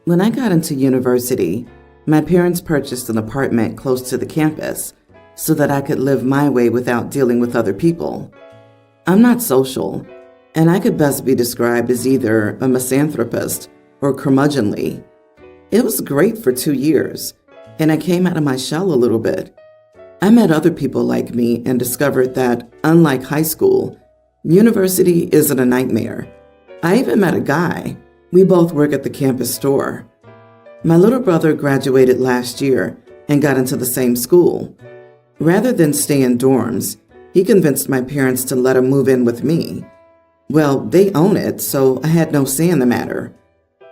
When I got into university, my parents purchased an apartment close to the campus so that I could live my way without dealing with other people. I'm not social, and I could best be described as either a misanthropist or curmudgeonly. It was great for 2 years, and I came out of my shell a little bit. I met other people like me and discovered that, unlike high school, university isn't a nightmare. I even met a guy. We both work at the campus store. My little brother graduated last year and got into the same school. Rather than stay in dorms, he convinced my parents to let him move in with me. Well, they own it, so I had no say in the matter.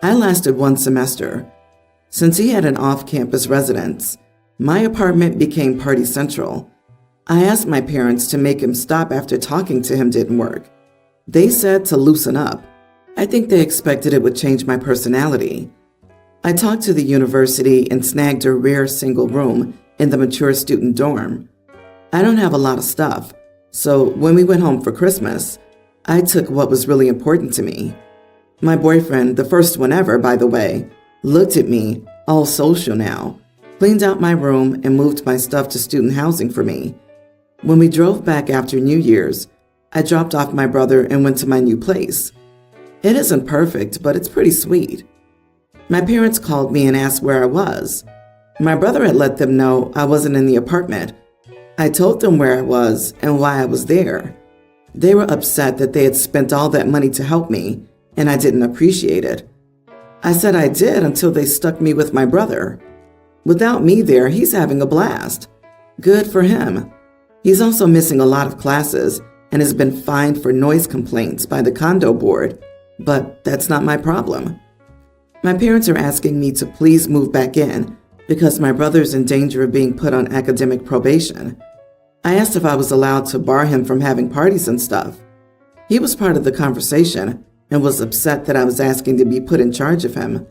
I lasted 1 semester. Since he had an off-campus residence, my apartment became party central. I asked my parents to make him stop after talking to him didn't work. They said to loosen up. I think they expected it would change my personality. I talked to the university and snagged a rare single room in the mature student dorm. I don't have a lot of stuff, so when we went home for Christmas, I took what was really important to me. My boyfriend, the first one ever, by the way, looked at me, all social now, cleaned out my room and moved my stuff to student housing for me. When we drove back after New Year's, I dropped off my brother and went to my new place. It isn't perfect, but it's pretty sweet. My parents called me and asked where I was. My brother had let them know I wasn't in the apartment. I told them where I was and why I was there. They were upset that they had spent all that money to help me, and I didn't appreciate it. I said I did until they stuck me with my brother. Without me there, he's having a blast. Good for him. He's also missing a lot of classes and has been fined for noise complaints by the condo board, but that's not my problem. My parents are asking me to please move back in because my brother's in danger of being put on academic probation. I asked if I was allowed to bar him from having parties and stuff. He was part of the conversation and was upset that I was asking to be put in charge of him.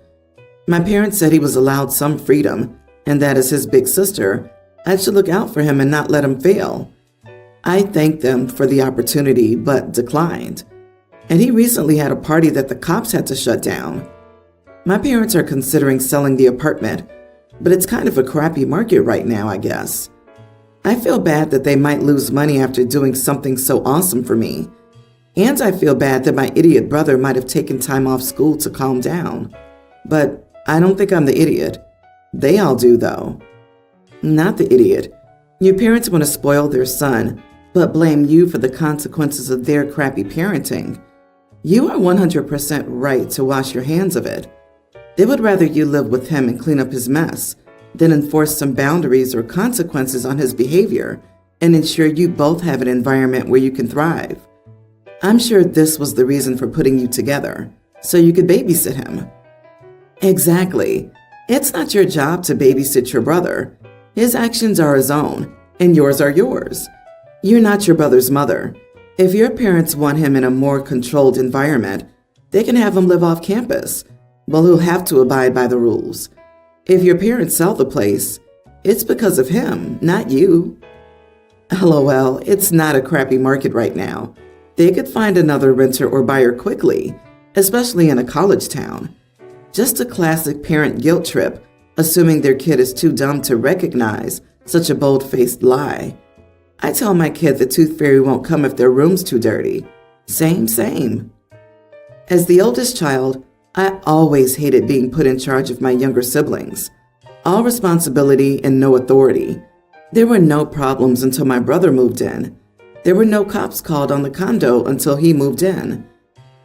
My parents said he was allowed some freedom and that as his big sister, I should look out for him and not let him fail. I thanked them for the opportunity but declined. And he recently had a party that the cops had to shut down. My parents are considering selling the apartment, but it's kind of a crappy market right now, I guess. I feel bad that they might lose money after doing something so awesome for me. And I feel bad that my idiot brother might have taken time off school to calm down. But I don't think I'm the idiot. They all do, though. Not the idiot. Your parents want to spoil their son, but blame you for the consequences of their crappy parenting. You are 100% right to wash your hands of it. They would rather you live with him and clean up his mess than enforce some boundaries or consequences on his behavior and ensure you both have an environment where you can thrive. I'm sure this was the reason for putting you together, so you could babysit him. Exactly. It's not your job to babysit your brother. His actions are his own, and yours are yours. You're not your brother's mother. If your parents want him in a more controlled environment, they can have him live off campus. Well, he'll have to abide by the rules. If your parents sell the place, it's because of him, not you. LOL, it's not a crappy market right now. They could find another renter or buyer quickly, especially in a college town. Just a classic parent guilt trip, assuming their kid is too dumb to recognize such a bold-faced lie. I tell my kid the tooth fairy won't come if their room's too dirty. Same. As the oldest child, I always hated being put in charge of my younger siblings. All responsibility and no authority. There were no problems until my brother moved in. There were no cops called on the condo until he moved in.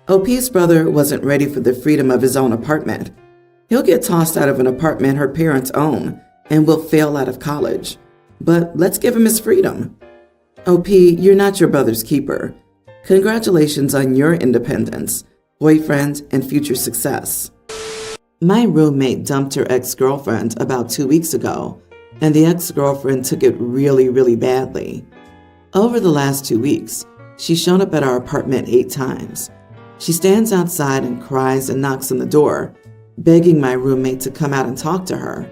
OP's brother wasn't ready for the freedom of his own apartment. He'll get tossed out of an apartment her parents own and will fail out of college. But let's give him his freedom. OP, you're not your brother's keeper. Congratulations on your independence, boyfriend, and future success. My roommate dumped her ex-girlfriend about 2 weeks ago, and the ex-girlfriend took it really badly. Over the last 2 weeks, she's shown up at our apartment 8 times. She stands outside and cries and knocks on the door, begging my roommate to come out and talk to her.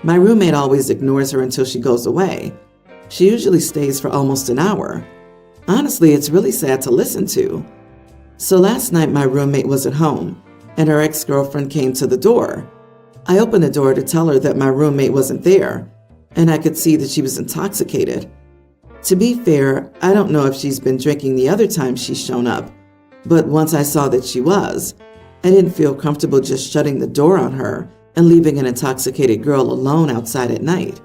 My roommate always ignores her until she goes away. She usually stays for almost an hour. Honestly, it's really sad to listen to. So last night my roommate was at home, and her ex-girlfriend came to the door, I opened the door to tell her that my roommate wasn't there, and I could see that she was intoxicated. To be fair, I don't know if she's been drinking the other times she's shown up, but once I saw that she was, I didn't feel comfortable just shutting the door on her and leaving an intoxicated girl alone outside at night.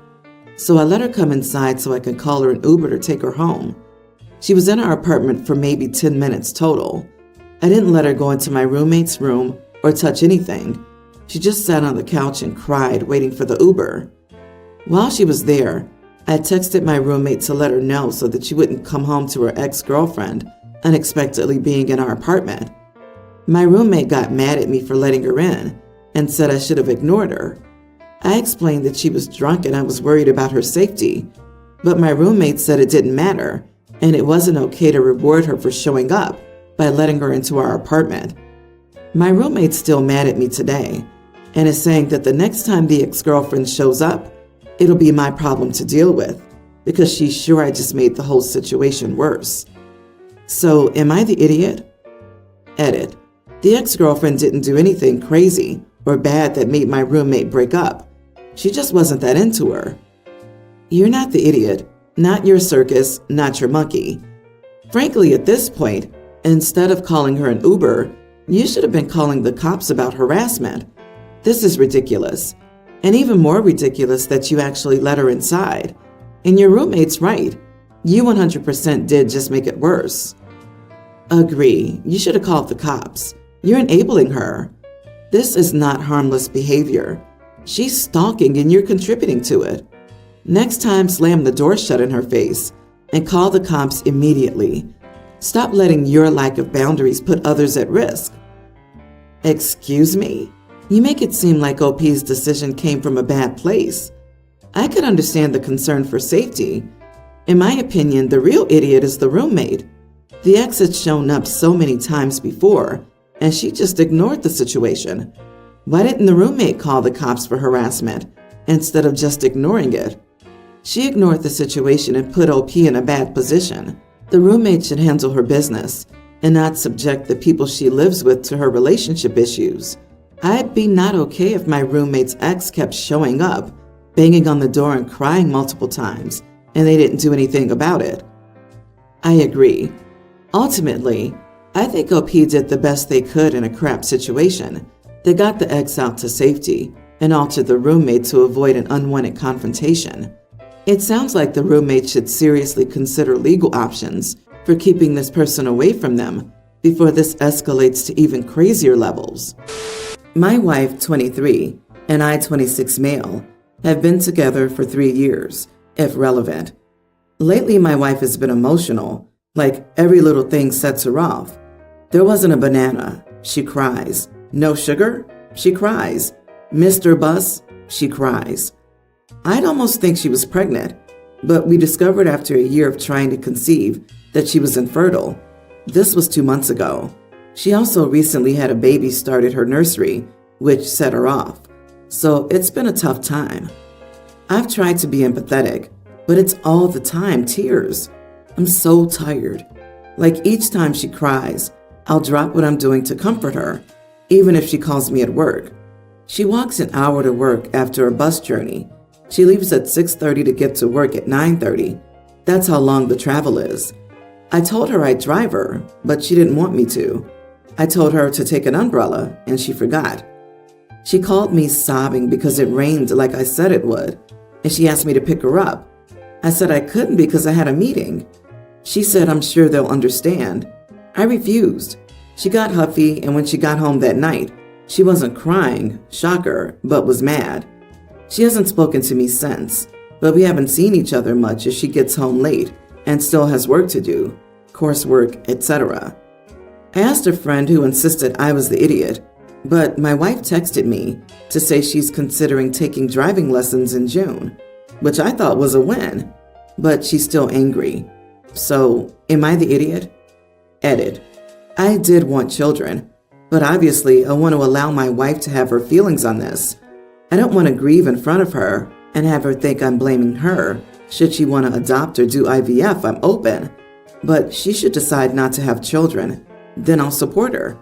So I let her come inside so I could call her an Uber to take her home. She was in our apartment for maybe 10 minutes total. I didn't let her go into my roommate's room or touch anything. She just sat on the couch and cried, waiting for the Uber. While she was there, I texted my roommate to let her know so that she wouldn't come home to her ex-girlfriend unexpectedly being in our apartment. My roommate got mad at me for letting her in and said I should have ignored her. I explained that she was drunk and I was worried about her safety, but my roommate said it didn't matter and it wasn't okay to reward her for showing up by letting her into our apartment. My roommate's still mad at me today and is saying that the next time the ex-girlfriend shows up, it'll be my problem to deal with because she's sure I just made the whole situation worse. So, am I the idiot? Edit. The ex-girlfriend didn't do anything crazy or bad that made my roommate break up. She just wasn't that into her. You're not the idiot, not your circus, not your monkey. Frankly, at this point, instead of calling her an Uber, you should have been calling the cops about harassment. This is ridiculous. And even more ridiculous that you actually let her inside. And your roommate's right. You 100% did just make it worse. Agree. You should have called the cops. You're enabling her. This is not harmless behavior. She's stalking and you're contributing to it. Next time, slam the door shut in her face and call the cops immediately. Stop letting your lack of boundaries put others at risk. Excuse me? You make it seem like OP's decision came from a bad place. I could understand the concern for safety. In my opinion, the real idiot is the roommate. The ex had shown up so many times before, and she just ignored the situation. Why didn't the roommate call the cops for harassment instead of just ignoring it? She ignored the situation and put OP in a bad position. The roommate should handle her business and not subject the people she lives with to her relationship issues. I'd be not okay if my roommate's ex kept showing up, banging on the door and crying multiple times, and they didn't do anything about it. I agree. Ultimately, I think OP did the best they could in a crap situation. They got the ex out to safety and altered the roommate to avoid an unwanted confrontation. It sounds like the roommate should seriously consider legal options for keeping this person away from them before this escalates to even crazier levels. My wife, 23, and I, 26 male, have been together for 3 years, if relevant. Lately, my wife has been emotional, like every little thing sets her off. There wasn't a banana, she cries. No sugar, she cries. Mr. Bus, she cries. I'd almost think she was pregnant, but we discovered after a year of trying to conceive that she was infertile. This was 2 months ago. She also recently had a baby start at her nursery, which set her off. So it's been a tough time. I've tried to be empathetic, but it's all the time tears. I'm so tired. Like each time she cries, I'll drop what I'm doing to comfort her, even if she calls me at work. She walks an hour to work after a bus journey. She leaves at 6:30 to get to work at 9:30. That's how long the travel is. I told her I'd drive her, but she didn't want me to. I told her to take an umbrella, and she forgot. She called me sobbing because it rained like I said it would, and she asked me to pick her up. I said I couldn't because I had a meeting. She said I'm sure they'll understand. I refused. She got huffy, and when she got home that night, she wasn't crying, shocker, but was mad. She hasn't spoken to me since, but we haven't seen each other much as she gets home late and still has work to do, coursework, etc. I asked a friend who insisted I was the idiot, but my wife texted me to say she's considering taking driving lessons in June, which I thought was a win, but she's still angry. So, am I the idiot? Edit. I did want children, but obviously I want to allow my wife to have her feelings on this. I don't want to grieve in front of her and have her think I'm blaming her. Should she want to adopt or do IVF, I'm open, but she should decide not to have children. Then I'll support her.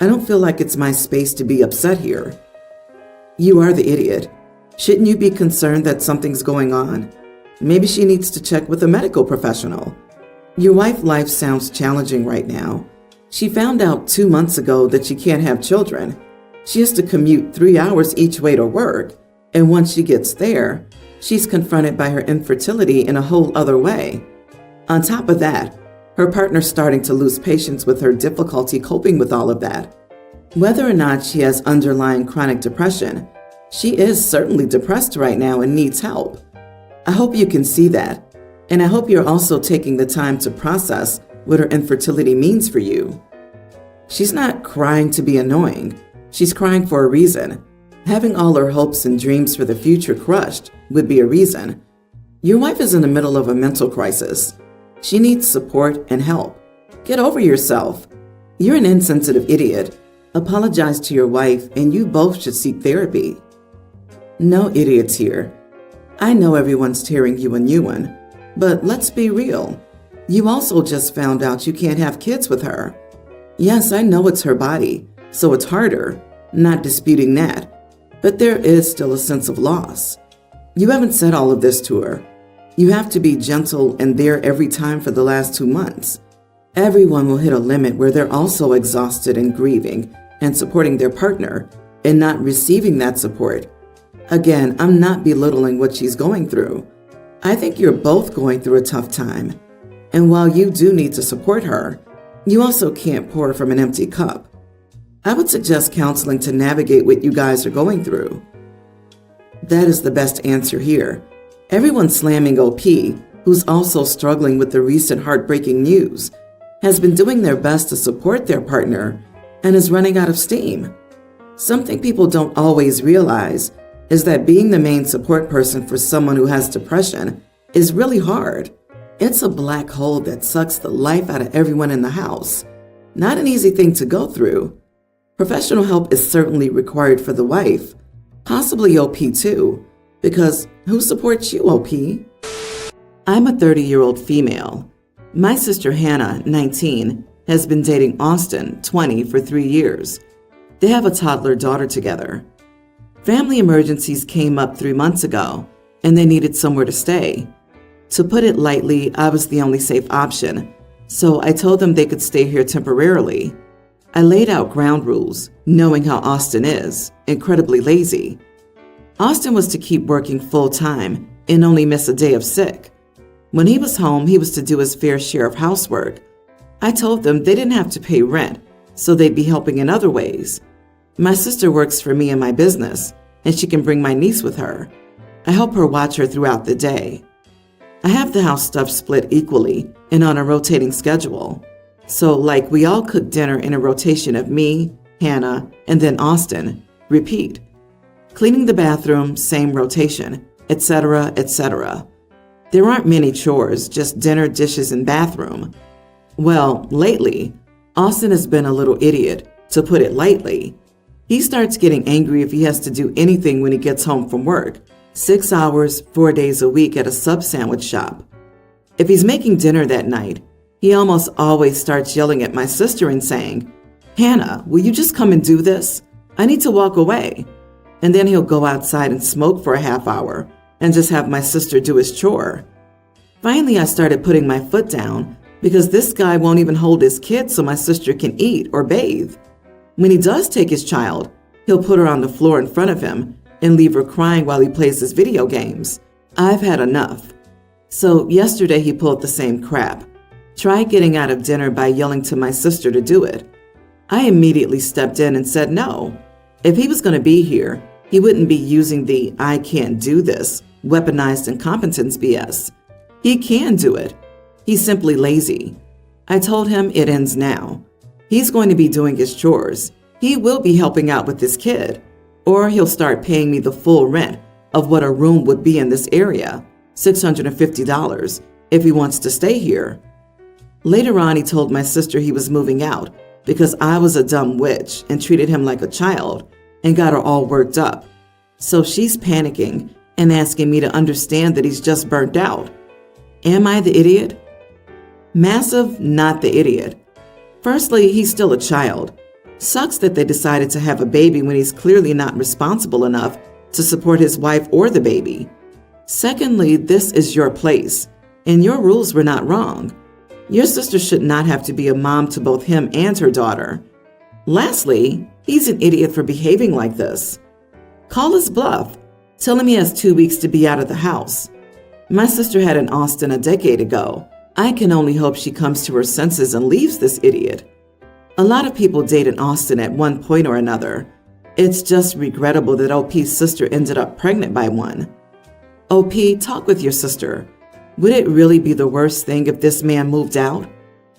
I don't feel like it's my space to be upset here. You are the idiot. Shouldn't you be concerned that something's going on? Maybe she needs to check with a medical professional. Your wife's life sounds challenging right now. She found out 2 months ago that she can't have children. She has to commute 3 hours each way to work, and once she gets there, she's confronted by her infertility in a whole other way. On top of that, her partner's starting to lose patience with her difficulty coping with all of that. Whether or not she has underlying chronic depression, she is certainly depressed right now and needs help. I hope you can see that, and I hope you're also taking the time to process what her infertility means for you. She's not crying to be annoying. She's crying for a reason. Having all her hopes and dreams for the future crushed would be a reason. Your wife is in the middle of a mental crisis. She needs support and help. Get over yourself. You're an insensitive idiot. Apologize to your wife, and you both should seek therapy. No idiots here. I know everyone's tearing you a new one, but let's be real. You also just found out you can't have kids with her. Yes, I know it's her body, so it's harder, not disputing that, but there is still a sense of loss. You haven't said all of this to her. You have to be gentle and there every time for the last 2 months. Everyone will hit a limit where they're also exhausted and grieving and supporting their partner and not receiving that support. Again, I'm not belittling what she's going through. I think you're both going through a tough time. And while you do need to support her, you also can't pour from an empty cup. I would suggest counseling to navigate what you guys are going through. That is the best answer here. Everyone slamming OP, who's also struggling with the recent heartbreaking news, has been doing their best to support their partner and is running out of steam. Something people don't always realize is that being the main support person for someone who has depression is really hard. It's a black hole that sucks the life out of everyone in the house. Not an easy thing to go through. Professional help is certainly required for the wife, possibly OP too, because who supports you, OP? I'm a 30-year-old female. My sister Hannah, 19, has been dating Austin, 20, for 3 years. They have a toddler daughter together. Family emergencies came up 3 months ago, and they needed somewhere to stay. To put it lightly, I was the only safe option, so I told them they could stay here temporarily. I laid out ground rules, knowing how Austin is, incredibly lazy. Austin was to keep working full-time and only miss a day of sick. When he was home, he was to do his fair share of housework. I told them they didn't have to pay rent, so they'd be helping in other ways. My sister works for me in my business, and she can bring my niece with her. I help her watch her throughout the day. I have the house stuff split equally and on a rotating schedule. So, like, we all cook dinner in a rotation of me, Hannah, and then Austin. Repeat. Cleaning the bathroom, same rotation, etc., etc. There aren't many chores, just dinner, dishes, and bathroom. Well, lately, Austin has been a little idiot, to put it lightly. He starts getting angry if he has to do anything when he gets home from work. 6 hours, 4 days a week at a sub-sandwich shop. If he's making dinner that night, he almost always starts yelling at my sister and saying, "Hannah, will you just come and do this? I need to walk away." And then he'll go outside and smoke for a half hour and just have my sister do his chore. Finally, I started putting my foot down because this guy won't even hold his kid so my sister can eat or bathe. When he does take his child, he'll put her on the floor in front of him and leave her crying while he plays his video games. I've had enough. So yesterday he pulled the same crap. Tried getting out of dinner by yelling to my sister to do it. I immediately stepped in and said no. If he was going to be here, he wouldn't be using the "I can't do this" weaponized incompetence BS. He can do it. He's simply lazy. I told him it ends now. He's going to be doing his chores. He will be helping out with his kid. Or he'll start paying me the full rent of what a room would be in this area, $650, if he wants to stay here. Later on, he told my sister he was moving out because I was a dumb witch and treated him like a child and got her all worked up. So she's panicking and asking me to understand that he's just burnt out. Am I the idiot? Massive, not the idiot. Firstly, he's still a child. Sucks that they decided to have a baby when he's clearly not responsible enough to support his wife or the baby. Secondly, this is your place, and your rules were not wrong. Your sister should not have to be a mom to both him and her daughter. Lastly, he's an idiot for behaving like this. Call his bluff. Tell him he has 2 weeks to be out of the house. My sister had an Austin a decade ago. I can only hope she comes to her senses and leaves this idiot. A lot of people date in Austin at one point or another. It's just regrettable that OP's sister ended up pregnant by one. OP, talk with your sister. Would it really be the worst thing if this man moved out?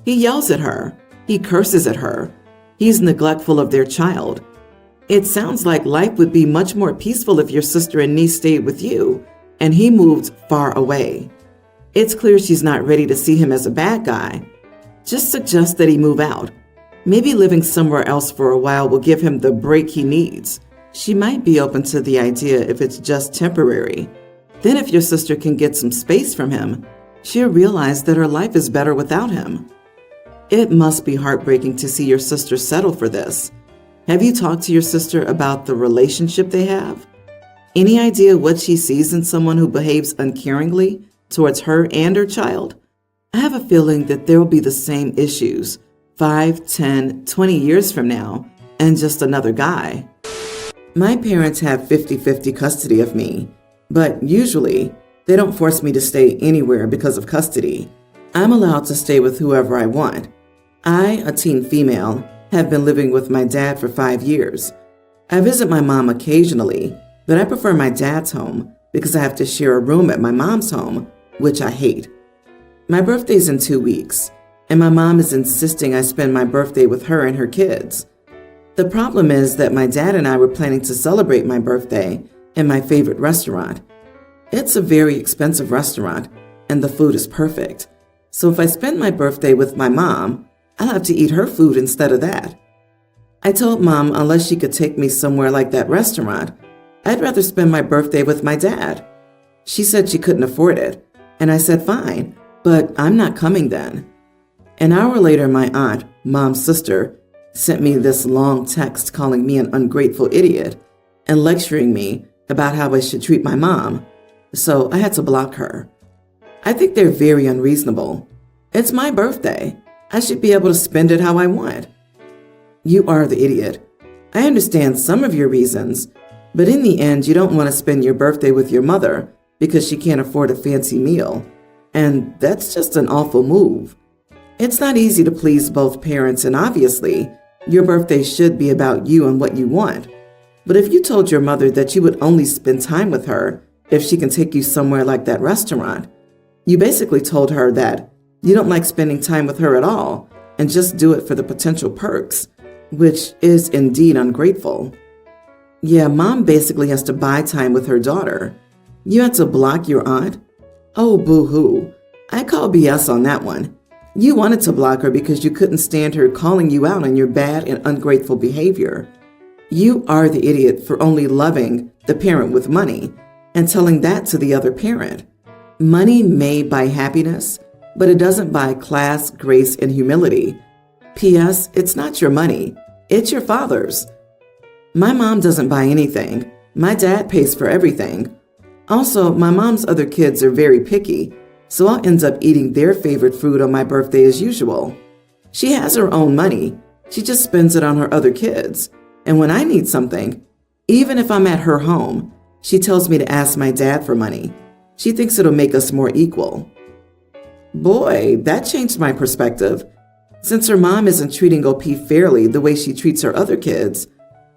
He yells at her. He curses at her. He's neglectful of their child. It sounds like life would be much more peaceful if your sister and niece stayed with you and he moved far away. It's clear she's not ready to see him as a bad guy. Just suggest that he move out. Maybe living somewhere else for a while will give him the break he needs. She might be open to the idea if it's just temporary. Then if your sister can get some space from him, she'll realize that her life is better without him. It must be heartbreaking to see your sister settle for this. Have you talked to your sister about the relationship they have? Any idea what she sees in someone who behaves uncaringly towards her and her child? I have a feeling that there will be the same issues 5, 10, 20 years from now, and just another guy. My parents have 50-50 custody of me, but usually they don't force me to stay anywhere because of custody. I'm allowed to stay with whoever I want. I, a teen female, have been living with my dad for 5 years. I visit my mom occasionally, but I prefer my dad's home because I have to share a room at my mom's home, which I hate. My birthday's in 2 weeks, and my mom is insisting I spend my birthday with her and her kids. The problem is that my dad and I were planning to celebrate my birthday in my favorite restaurant. It's a very expensive restaurant, and the food is perfect. So if I spend my birthday with my mom, I'll have to eat her food instead of that. I told Mom unless she could take me somewhere like that restaurant, I'd rather spend my birthday with my dad. She said she couldn't afford it, and I said fine, but I'm not coming then. An hour later, my aunt, Mom's sister, sent me this long text calling me an ungrateful idiot and lecturing me about how I should treat my mom, so I had to block her. I think they're very unreasonable. It's my birthday. I should be able to spend it how I want. You are the idiot. I understand some of your reasons, but in the end, you don't want to spend your birthday with your mother because she can't afford a fancy meal, and that's just an awful move. It's not easy to please both parents, and obviously, your birthday should be about you and what you want. But if you told your mother that you would only spend time with her if she can take you somewhere like that restaurant, you basically told her that you don't like spending time with her at all and just do it for the potential perks, which is indeed ungrateful. Yeah, Mom basically has to buy time with her daughter. You had to block your aunt? Oh, boo-hoo. I call BS on that one. You wanted to block her because you couldn't stand her calling you out on your bad and ungrateful behavior. You are the idiot for only loving the parent with money and telling that to the other parent. Money may buy happiness, but it doesn't buy class, grace, and humility. P.S. It's not your money. It's your father's. My mom doesn't buy anything. My dad pays for everything. Also, my mom's other kids are very picky, so I'll end up eating their favorite food on my birthday as usual. She has her own money. She just spends it on her other kids. And when I need something, even if I'm at her home, she tells me to ask my dad for money. She thinks it'll make us more equal. Boy, that changed my perspective. Since her mom isn't treating OP fairly the way she treats her other kids,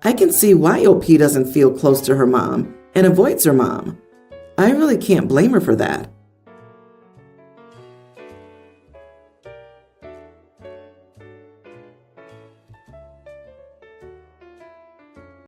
I can see why OP doesn't feel close to her mom and avoids her mom. I really can't blame her for that.